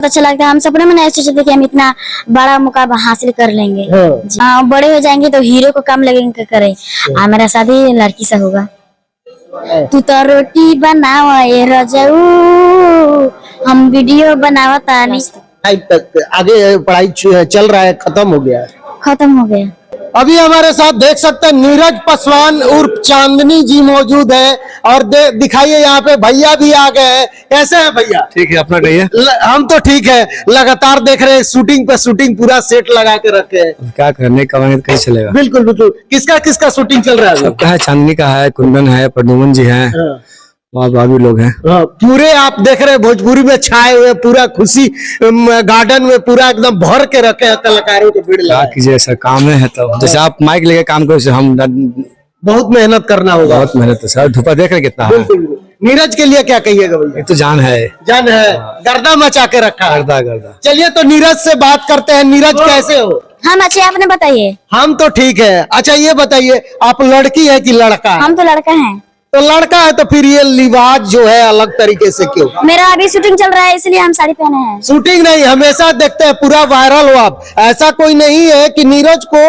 अच्छा लगता है। हम सपने में नहीं सोचे थे कि हम इतना बड़ा मुकाम हासिल कर लेंगे। बड़े हो जाएंगे तो हीरो को काम लगेंगे करें। मेरा शादी लड़की से होगा। तू तो रोटी बनावा ये रजाऊ, हम वीडियो बनावता नहीं। तक आगे पढ़ाई चल रहा है, खत्म हो गया? खत्म हो गया। अभी हमारे साथ देख सकते हैं नीरज पासवान उर्फ चांदनी जी मौजूद है और दिखाइए यहाँ पे भैया भी आ गए हैं। कैसे हैं भैया? ठीक है, अपना कहिए। हम तो ठीक है, लगातार देख रहे हैं शूटिंग पे शूटिंग, पूरा सेट लगा के रखे हैं। क्या करने कमाने तो कैसे चलेगा। बिल्कुल बिल्कुल। किसका किसका शूटिंग चल रहा है? सबका है, चांदनी का है, कुंदन है, प्रदुमन जी है, वहाँ भाभी लोग हैं। पूरे आप देख रहे हैं भोजपुरी में छाए हुए, पूरा खुशी गार्डन में पूरा एकदम भर के रखे हैं कलाकारों के भीड़ लगा। कीजिए सर, काम है तो जैसे आप माइक लेके काम करो, हम बहुत मेहनत करना होगा। बहुत मेहनत है सर, धूपा देख रहे कितना है। नीरज के लिए क्या कहिएगा भैया? तो जान है, जान है, गर्दा मचा के रखा है। गर्दा। चलिए तो नीरज से बात करते हैं। नीरज कैसे हो? हम अच्छे, आपने बताइए। हम तो ठीक है। अच्छा ये बताइए, आप लड़की है कि लड़का? हम तो लड़का हैं। तो लड़का है तो फिर ये लिबास जो है अलग तरीके से क्यों? मेरा अभी शूटिंग चल रहा है इसलिए हम साड़ी पहने हैं। शूटिंग नहीं, हमेशा देखते हैं पूरा वायरल हो आप। ऐसा कोई नहीं है कि नीरज को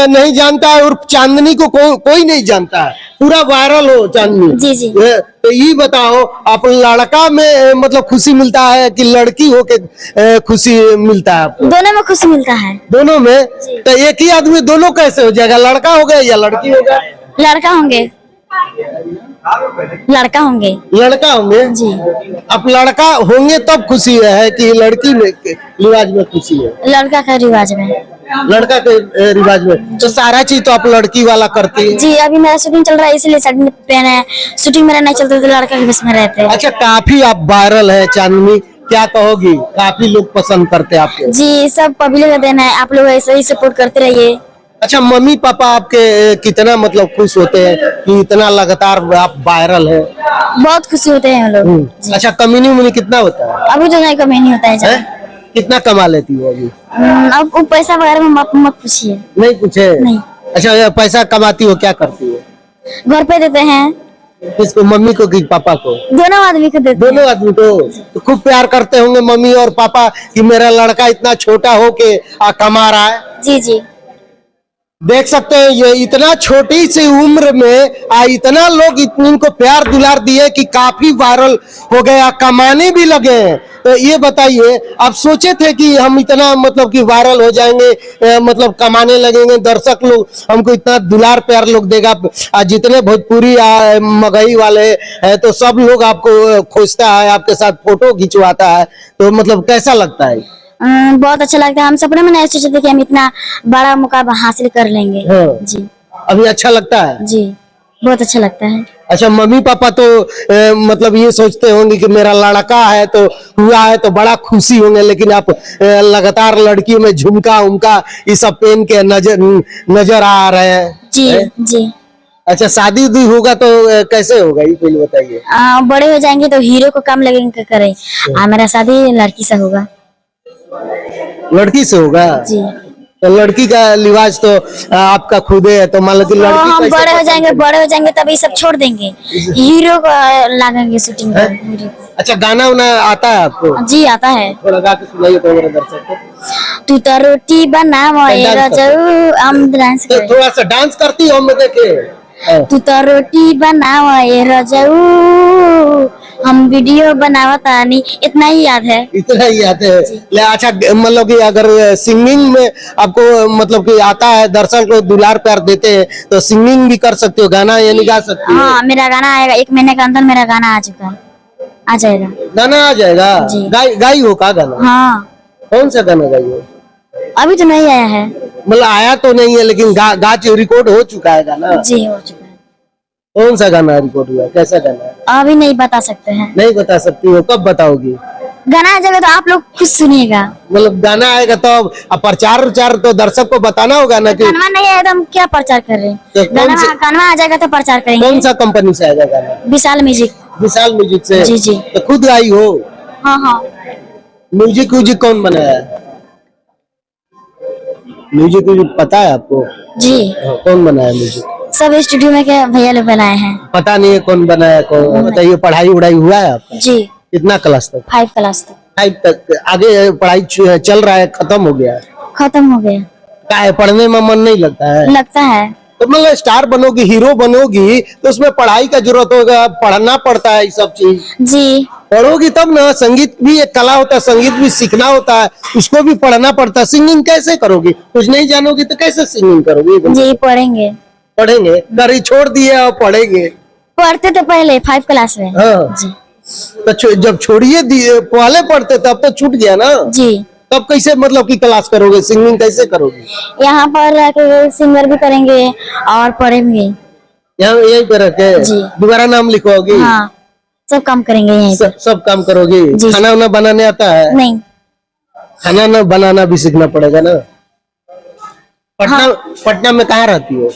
नहीं जानता है और चांदनी को कोई नहीं जानता है, पूरा वायरल हो चांदनी। जी जी। तो ये बताओ, आप लड़का में मतलब खुशी मिलता है कि लड़की हो के खुशी मिलता है आपको? दोनों में खुशी मिलता है। दोनों में? तो एक ही आदमी दोनों कैसे हो जाएगा? लड़का हो गया या लड़की हो गया? लड़का होंगे। लड़का होंगे। लड़का होंगे जी। अब लड़का होंगे तब खुशी है कि लड़की में रिवाज में खुशी है? लड़का का रिवाज में। लड़का के रिवाज में तो सारा चीज तो आप लड़की वाला करती है। जी, अभी मेरा शूटिंग चल रहा है इसलिए साड़ी पहने हैं। शूटिंग मेरा नहीं चलता तो लड़का के बस में रहते हैं। अच्छा, काफी आप वायरल है चांदनी, क्या कहोगी? काफी लोग पसंद करते हैं आपको। जी, सब पब्लिक का देना है, आप लोग ऐसे ही सपोर्ट करते रहिए। अच्छा, मम्मी पापा आपके कितना मतलब खुश होते हैं कि इतना लगातार आप वायरल है? बहुत खुशी होते हैं हम लोग। अच्छा, कमीनी उमीनी कितना होता है? अभी तो नहीं कमी नहीं होता है। कितना कमा लेती हो अभी? अब वो पैसा वगैरह में मत पूछिए। नहीं पूछे? नहीं। अच्छा, पैसा कमाती हो, क्या करती हो? घर पे देते हैं। किसको, मम्मी को कि पापा को? दोनों आदमी को देते हैं। दोनों आदमी को। तो खूब प्यार करते होंगे मम्मी और पापा कि मेरा लड़का इतना छोटा हो के कमा रहा है। जी जी। देख सकते हैं ये इतना छोटी सी उम्र में इतना लोग इनको प्यार दुलार दिए कि काफी वायरल हो गया, कमाने भी लगे हैं। तो ये बताइए, आप सोचे थे कि हम इतना मतलब कि वायरल हो जाएंगे, मतलब कमाने लगेंगे, दर्शक लोग हमको इतना दुलार प्यार लोग देगा? जितने भोजपुरी मगही वाले हैं तो सब लोग आपको खोजता है, आपके साथ फोटो खिंचवाता है, तो मतलब कैसा लगता है? बहुत अच्छा लगता है। हम सपने में नहीं सोचे थे कि हम इतना बड़ा मुकाम हासिल कर लेंगे। जी। अभी अच्छा लगता है? जी, बहुत अच्छा लगता है। अच्छा, मम्मी पापा तो मतलब ये सोचते होंगे कि मेरा लड़का है तो हुआ है तो बड़ा खुशी होंगे, लेकिन आप लगातार लड़कियों में झुमका उमका ये सब पहन के नजर आ रहे हैं। जी जी। अच्छा, शादी उदी होगा तो कैसे होगा ये कोई बताइए? बड़े हो जाएंगे तो हीरो को काम लगेंगे करें। मेरा शादी लड़की से होगा। लड़की से होगा? जी। तो लड़की का लिबास तो आपका खुद है, तो मान लो कि लड़की हम बड़े हो जाएंगे तब ये सब छोड़ देंगे, हीरो को लागेंगे शूटिंग पर। अच्छा, गाना उना आता है आपको? जी आता है। थोड़ा गा के सुनाइए तो मेरे दर्शक को। तू तो रोटी बनावा ये रजाऊ, हम डांस करें। थोड़ा सा डांस करती हो, मैं देखे। तू तो रोटी बनावा ये रजाऊ, हम वीडियो बनावता नहीं। इतना ही याद है। इतना ही याद है। अच्छा, मतलब कि अगर सिंगिंग में आपको मतलब कि आता है, दर्शक को दुलार प्यार देते हैं, तो सिंगिंग भी कर सकते हो, गाना ये नहीं गा सकते? हाँ, मेरा गाना आएगा 1 महीने के अंदर। मेरा गाना आ चुका है, आ जाएगा। गाना आ जाएगा? गाई हो का गाना? हाँ। कौन सा गाना गाई हो? अभी तो नहीं आया है। मतलब आया तो नहीं है, लेकिन रिकॉर्ड हो चुका है गाना? जी हो चुका है। कौन सा गाना रिकॉर्ड हुआ, कैसा गाना है? अभी नहीं बता सकते हैं। नहीं बता सकती हो, कब बताओगी? गाना आ जाएगा तो आप लोग खुद सुनिएगा। मतलब गाना आएगा तो अब प्रचार तो दर्शक को बताना होगा ना कि गाना नहीं आया तो हम क्या प्रचार कर रहे हैं? तो गाना आ जाएगा तो प्रचार करेंगे। कौन सा कंपनी से आएगा गाना? विशाल म्यूजिक। विशाल म्यूजिक से? जी जी। तो खुद गाई हो? हाँ हाँ। म्यूजिक कौन बनाया है? म्यूजिक पता है आपको? जी। कौन बनाया म्यूजिक? सब स्टूडियो में के भैया लोग बनाए हैं। पता नहीं है कौन बनाया कौन। बताइए, पढ़ाई उड़ाई हुआ है आपका? जी। कितना क्लास तक? 5 क्लास तक। फाइव तक आगे पढ़ाई चल रहा है, खत्म हो गया? खत्म हो गया। क्या है, पढ़ने में मन नहीं लगता है? लगता है। तो मतलब स्टार बनोगी, हीरो बनोगी तो उसमें पढ़ाई का जरूरत होगा, पढ़ना पड़ता है ये सब चीज। जी पढ़ोगी तब ना। संगीत भी एक कला होता है, संगीत भी सीखना होता है, उसको भी पढ़ना पड़ता है। सिंगिंग कैसे करोगी? कुछ नहीं जानोगी तो कैसे सिंगिंग करोगी? जी पढ़ेंगे। पढ़ेंगे? घर छोड़ दिए और पढ़ेंगे? पढ़ते थे पहले 5 क्लास में। हाँ। जी तो जब छोड़िए दिए, पहले पढ़ते तब तो छूट गया ना। जी। तब कैसे मतलब कि क्लास करोगे, सिंगिंग कैसे करोगे? यहाँ पर रहकर सिंगर भी करेंगे और पढ़ेंगे। यहाँ यहीं पे रह के जी। दोबारा नाम लिखवाओगी? हाँ सब काम करेंगे यहीं पे। सब काम करोगी? जी। खाना वाना बनाने आता है? नहीं। खाना ना बनाना भी सीखना पड़ेगा ना। पटना पटना में कहाँ रहती हो?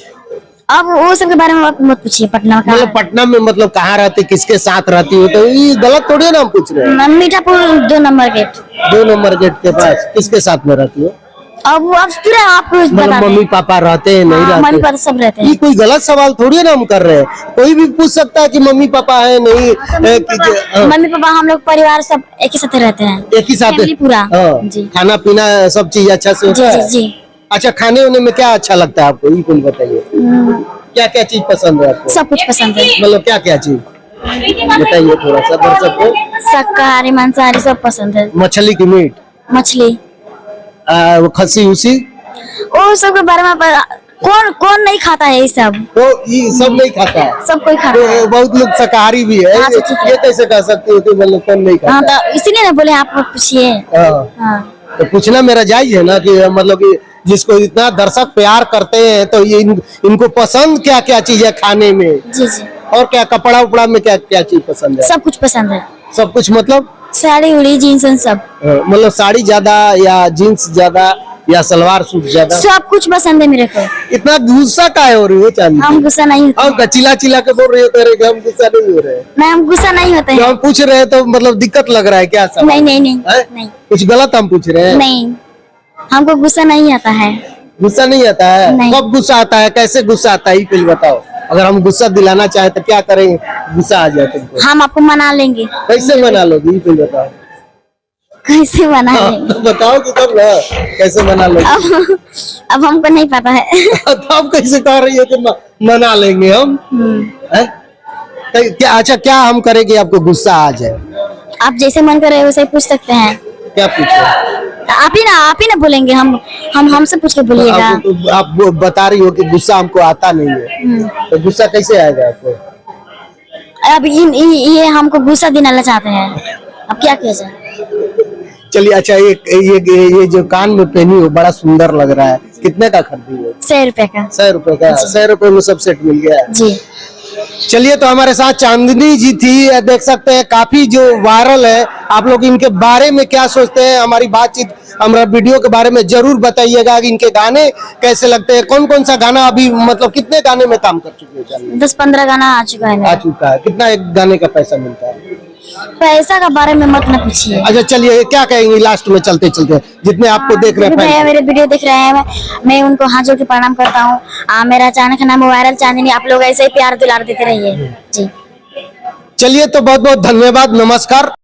अब वो सब के बारे में मत पूछिए। पटना का मतलब पटना में मतलब कहाँ रहती, किसके साथ रहती हो? तो ये गलत थोड़ी है ना हम पूछ रहे हैं। Mithapur 2 number gate. 2 number gate के पास किसके साथ में रहती हो? अब पूरा आप मतलब बता दें। मम्मी पापा रहते हैं, नहीं हाँ, मम्मी रहते? पापा सब रहते ये हैं। कोई गलत सवाल थोड़ी है ना हम कर रहे हैं। कोई भी पूछ सकता है कि मम्मी पापा है नहीं मम्मी पापा हम लोग परिवार सब एक ही साथ रहते हैं। एक ही साथ फैमिली पूरा। हाँ। जी खाना पीना सब चीज अच्छा से जी होता जी है? जी। अच्छा, खाने वाने में क्या अच्छा लगता है आपको, ये कुछ बताइए। क्या क्या चीज पसंद है आपको? सब कुछ पसंद है। मतलब क्या क्या चीज बताइए थोड़ा सा दर्शक को। शाकाहारी मांसाहारी सब पसंद है। मछली की मीट, मछली वो खस्सी उसी, वो सब के बारे में कौन कौन नहीं खाता है ये सब। तो ये सब नहीं खाता है? सब कोई खाता है। तो बहुत लोग शाकाहारी भी है। हाँ, तो ठीक है। ये कैसे कह सकते हो कि मतलब कौन नहीं हाँ खाता? तो इसीलिए ना बोले आप पूछिए। हाँ। हाँ तो पूछना मेरा जायज है ना कि मतलब कि जिसको इतना दर्शक प्यार करते हैं तो ये इनको पसंद क्या क्या चीज है खाने में, जी जी। और क्या कपड़ा उपड़ा में क्या क्या चीज पसंद है? सब कुछ पसंद है। सब कुछ मतलब साड़ी उड़ी जीन्स सब। मतलब साड़ी ज्यादा या जीन्स ज्यादा या सलवार सूट ज्यादा? सब कुछ पसंद है मेरे को। इतना गुस्सा काहे हो रही हो चांदी? हम गुस्सा नहीं होते हम हैं। चिल्ला चिल्ला के बोल रही हो तेरे कि हम गुस्सा नहीं हो रहे हैं। नहीं हम गुस्सा नहीं होते जो हैं। हम पूछ रहे हैं तो मतलब दिक्कत लग रहा है क्या सब? नहीं नहीं नहीं है? नहीं कुछ गलत हम पूछ रहे हैं? नहीं हमको गुस्सा नहीं आता है। गुस्सा नहीं आता है? नहीं। कब गुस्सा आता है, कैसे गुस्सा आता है, ये कुछ बताओ। अगर हम गुस्सा दिलाना चाहे तो क्या करेंगे, गुस्सा आ जाए तुमको? हम आपको मना लेंगे। कैसे मना लोगी, ये कुछ बताओ। कैसे मना हाँ, लेंगे? तो बताओ कि तब ना कैसे मना लोगी। अब हमको नहीं पता है। तो आप कैसे कह रही हो कि मना लेंगे हम? हैं? क्या अच्छा क्या हम करेंगे आपको गुस्सा आ जाए? आप जैसे मन करे वैसे पूछ सकते हैं। क्या पूछो? आप ही ना बोलेंगे। हम हमसे पूछ के बोलिएगा। आप बता रही हो कि गुस्सा हमको आता नहीं है, तो गुस्सा कैसे आएगा आपको? अब ये हमको गुस्सा दिलाना चाहते हैं। अब क्या किया जाए? चलिए अच्छा, ये जो कान में पहनी हो बड़ा सुंदर लग रहा है, कितने का खरीदी हो? 100 रुपए का। 100 रुपए का? 100 रुपए में सब सेट मिल गया? जी। चलिए, तो हमारे साथ चांदनी जी थी, देख सकते हैं काफी जो वायरल है। आप लोग इनके बारे में क्या सोचते हैं, हमारी बातचीत हमारा वीडियो के बारे में जरूर बताइएगा। इनके गाने कैसे लगते हैं, कौन कौन सा गाना अभी मतलब कितने गाने में काम कर चुके हैं चांदनी? 10-15 गाना आ चुका है आ मेरा। चुका है। कितना एक गाने का पैसा मिलता है? पैसा का बारे में मत ना पूछिए। अच्छा चलिए, क्या कहेंगे लास्ट में चलते चलते, जितने आपको देख रहे जो भी भैया हैं? मेरे वीडियो देख रहे हैं मैं उनको हाथ जोड़ के प्रणाम करता हूँ। मेरा चैनल का नाम वायरल चांदनी। आप लोग ऐसे ही प्यार दुलार देते रहिए। जी चलिए, तो बहुत बहुत धन्यवाद, नमस्कार।